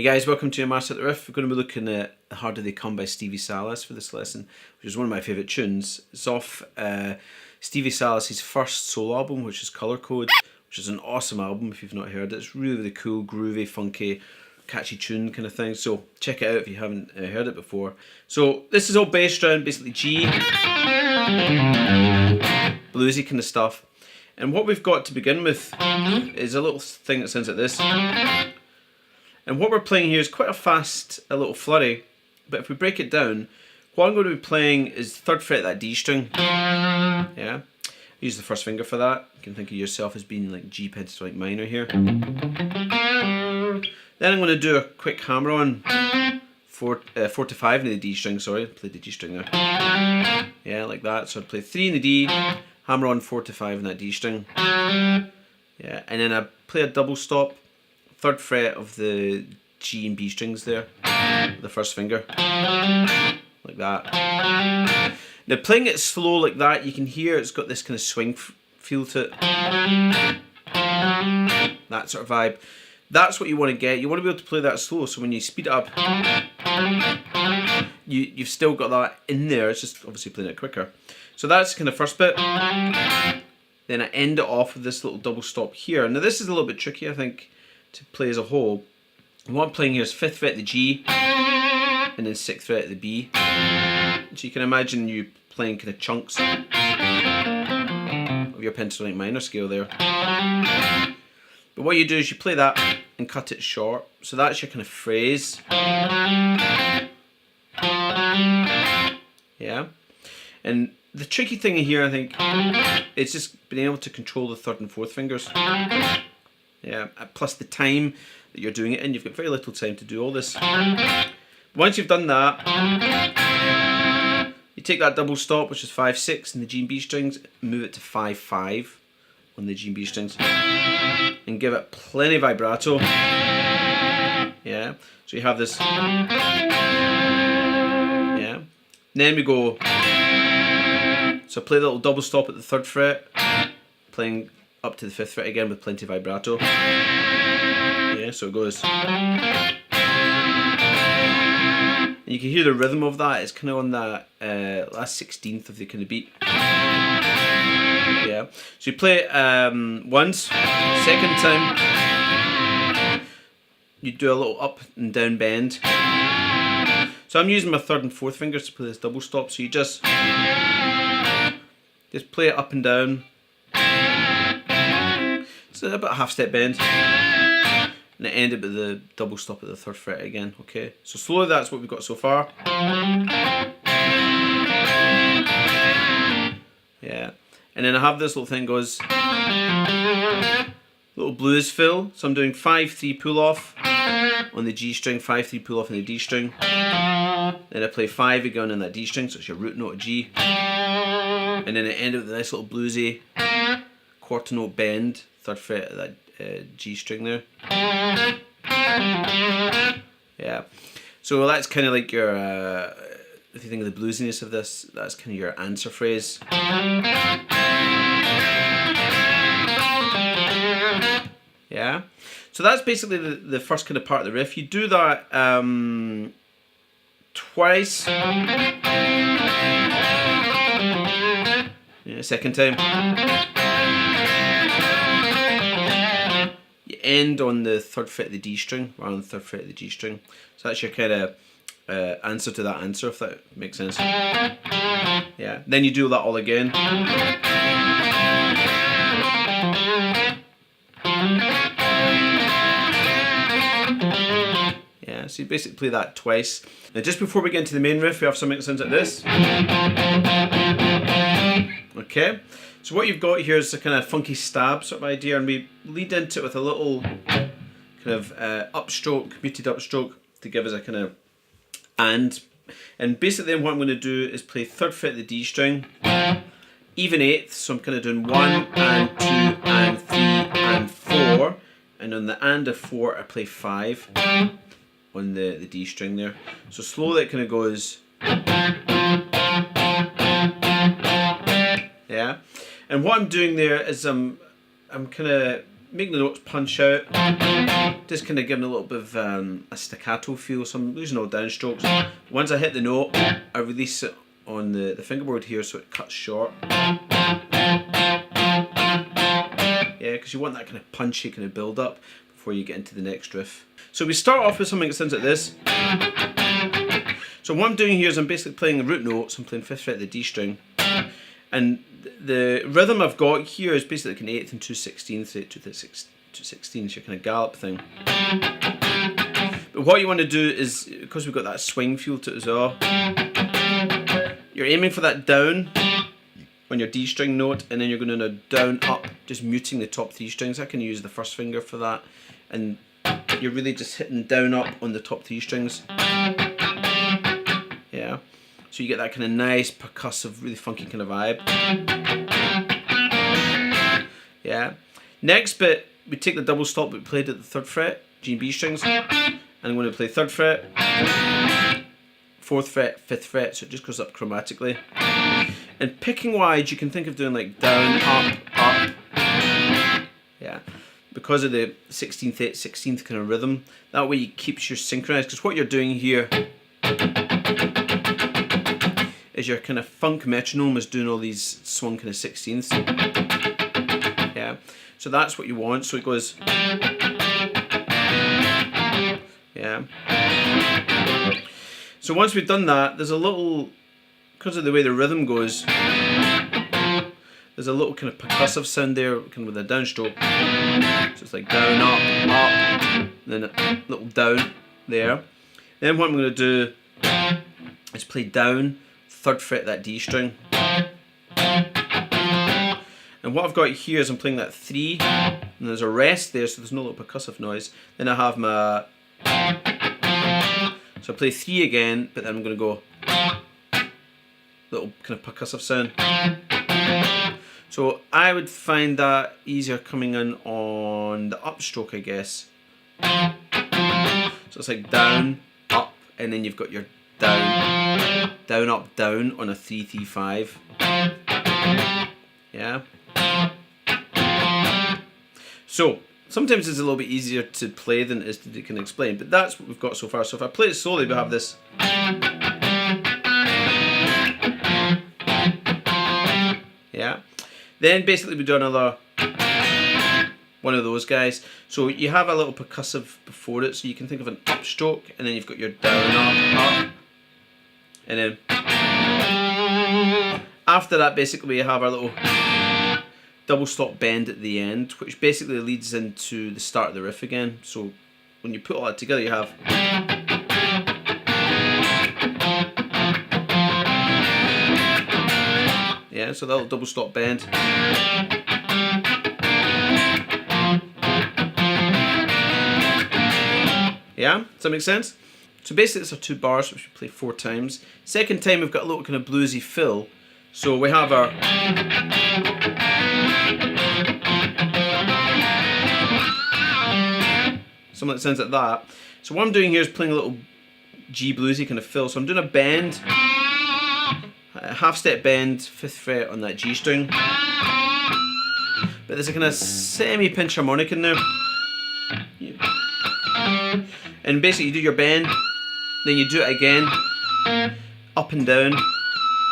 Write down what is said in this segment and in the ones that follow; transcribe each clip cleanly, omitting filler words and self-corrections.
Hey guys, welcome to your Master at the Riff. We're going to be looking at Harder They Come by Stevie Salas for this lesson, which is one of my favourite tunes. It's off Stevie Salas' first solo album, which is Colorcode, which is an awesome album if you've not heard it. It's really, really cool, groovy, funky, catchy tune kind of thing. So check it out if you haven't heard it before. So this is all based around basically G, bluesy kind of stuff. And what we've got to begin with is a little thing that sounds like this. And what we're playing here is quite a little flurry, but if we break it down, what I'm going to be playing is 3rd fret of that D string. Yeah, use the first finger for that. You can think of yourself as being like G pentatonic minor here. Then I'm going to do a quick hammer on 4 to 5 in the D string. Sorry, play the G string there. Yeah, like that. So I'd play 3 in the D, hammer on 4 to 5 in that D string. Yeah, and then I play a double stop. 3rd fret of the G and B strings there, the first finger, like that. Now playing it slow like that, you can hear it's got this kind of swing feel to it, that sort of vibe. That's what you want to get. You want to be able to play that slow, so when you speed it up, you've still got that in there, it's just obviously playing it quicker. So that's kind of first bit. Then I end it off with this little double stop here. Now this is a little bit tricky, I think, to play as a whole. And what I'm playing here is 5th fret of the G and then 6th fret of the B. So you can imagine you playing kind of chunks of your pentatonic minor scale there. But what you do is you play that and cut it short. So that's your kind of phrase. Yeah. And the tricky thing here, I think, is just being able to control the 3rd and 4th fingers. Yeah, plus the time that you're doing it in. You've got very little time to do all this. Once you've done that, you take that double stop, which is 5-6 in the G and B strings, move it to 5-5 on the G and B strings, and give it plenty of vibrato. Yeah, so you have this. Yeah, then we go. So play the little double stop at the 3rd fret, playing up to the 5th fret again with plenty of vibrato. Yeah, so it goes. And you can hear the rhythm of that. It's kind of on that last 16th of the kind of beat. Yeah. So you play it once, second time, you do a little up and down bend. So I'm using my 3rd and 4th fingers to play this double stop. So you just play it up and down. So about a half step bend, and it ended with the double stop at the 3rd fret again. Okay, so slowly that's what we've got so far. Yeah, and then I have this little thing goes, little blues fill. So I'm doing 5-3 pull off on the G string, 5-3 pull off on the D string. Then I play 5 again on that D string, so it's your root note G. And then it ended with a nice little bluesy quarter note bend, 3rd fret of that G string there. Yeah, so that's kind of like your, if you think of the bluesiness of this, that's kind of your answer phrase. Yeah, so that's basically the first kind of part of the riff. You do that twice. Yeah, second time. You end on the 3rd fret of the D string rather than the 3rd fret of the G string. So that's your kind of answer to that answer, if that makes sense. Yeah. Then you do that all again. Yeah, so you basically play that twice. Now just before we get into the main riff, we have something that sounds like this. Okay, so what you've got here is a kind of funky stab sort of idea, and we lead into it with a little kind of upstroke, muted upstroke, to give us a kind of and basically then what I'm going to do is play 3rd fret of the D string, even 8th, so I'm kind of doing 1 and 2 and 3 and 4, and on the and of 4 I play 5 on the D string there. So slowly it kind of goes. Yeah, and what I'm doing there is I'm kind of make the notes punch out, just kind of giving a little bit of a staccato feel, so I'm losing all downstrokes. Once I hit the note, I release it on the fingerboard here so it cuts short. Yeah, because you want that kind of punchy kind of build up before you get into the next riff. So we start off with something that sounds like this. So what I'm doing here is I'm basically playing the root notes. I'm playing 5th fret of the D string, and the rhythm I've got here is basically like an 8th and 2/16, 2/16, so your kind of gallop thing. But what you want to do is, because we've got that swing feel to it as well, you're aiming for that down on your D string note, and then you're going to down up, just muting the top 3 strings. I can use the first finger for that, and you're really just hitting down up on the top 3 strings. Yeah, so you get that kind of nice percussive, really funky kind of vibe. Yeah. Next bit, we take the double stop that we played at the 3rd fret, G and B strings, and I'm going to play 3rd fret, 4th fret, 5th fret, so it just goes up chromatically. And picking wise, you can think of doing like down, up, up. Yeah, because of the 16th, 8th, 16th kind of rhythm. That way it keeps you synchronized, because what you're doing here is your kind of funk metronome is doing all these swung kind of 16ths. Yeah, so that's what you want. So it goes. Yeah. So once we've done that, there's a little, because of the way the rhythm goes, there's a little kind of percussive sound there, kind of with a downstroke. So it's like down, up, and then a little down there. Then what I'm going to do is play down, 3rd fret that D string. And what I've got here is I'm playing that 3, and there's a rest there, so there's no little percussive noise. Then I have my, so I play 3 again, but then I'm going to go little kind of percussive sound. So I would find that easier coming in on the upstroke, I guess. So it's like down, up, and then you've got your down, down, up, down on a 3-3-5. Yeah. So sometimes it's a little bit easier to play than it is to can explain, but that's what we've got so far. So if I play it slowly, we have this. Yeah. Then basically we do another one of those guys. So you have a little percussive before it, so you can think of an upstroke, and then you've got your down, up, up, and then after that basically we have our little double stop bend at the end, which basically leads into the start of the riff again. So when you put all that together, you have yeah, so that little double stop bend. Yeah, does that make sense? So basically it's our 2 bars which we play 4 times. Second time we've got a little kind of bluesy fill. So we have our something that sounds like that. So what I'm doing here is playing a little G bluesy kind of fill. So I'm doing a bend, a half step bend, 5th fret on that G string. But there's a kind of semi-pinch harmonic in there. And basically you do your bend, then you do it again, up and down,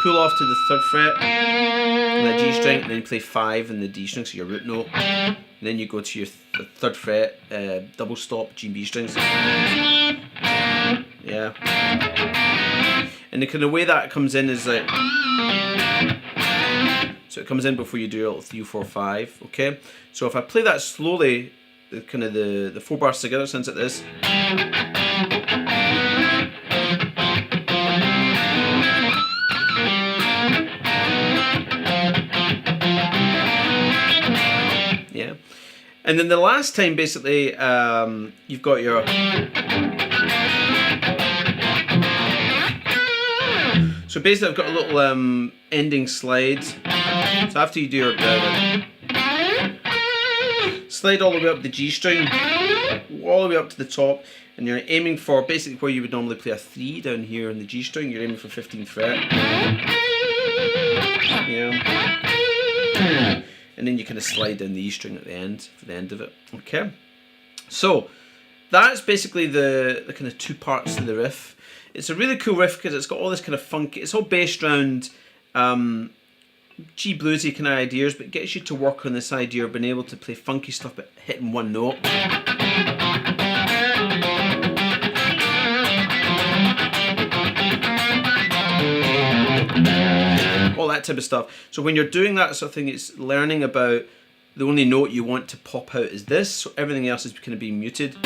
pull off to the 3rd fret on that G string, and then you play 5 in the D string, so your root note. And then you go to your 3rd fret, double stop, G and B strings. Yeah. And the kind of way that comes in is like, so it comes in before you do your little 3, 4, 5. Okay. So if I play that slowly, the kind of the 4 bars together sounds like this. Yeah. And then the last time, basically, you've got your. So basically, I've got a little ending slide. So after you do your slide all the way up the G string, all the way up to the top, and you're aiming for basically where you would normally play a 3 down here on the G string. You're aiming for 15th fret. Yeah. and then you kind of slide in the E string at the end for the end of it. Okay, so that's basically the kind of 2 parts to the riff. It's a really cool riff because it's got all this kind of funky, it's all based around G bluesy kind of ideas, but it gets you to work on this idea of being able to play funky stuff but hitting one note. All that type of stuff. So when you're doing that sort of thing, it's learning about the only note you want to pop out is this, so everything else is kind of being muted.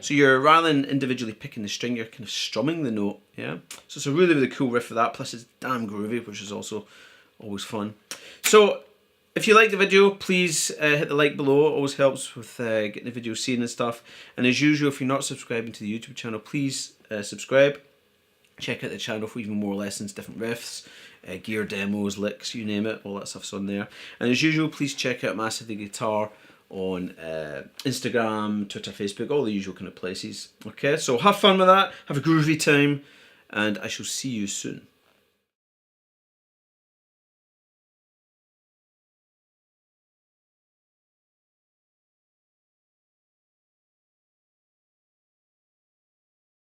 So you're, rather than individually picking the string, you're kind of strumming the note, yeah? So it's a really, really cool riff for that, plus it's damn groovy, which is also always fun. So if you like the video, please hit the like below. It always helps with getting the video seen and stuff. And as usual, if you're not subscribing to the YouTube channel, please subscribe. Check out the channel for even more lessons, different riffs, gear demos, licks, you name it, all that stuff's on there. And as usual, please check out mastertheguitar on Instagram, Twitter, Facebook, all the usual kind of places. Okay, so have fun with that, have a groovy time, and I shall see you soon.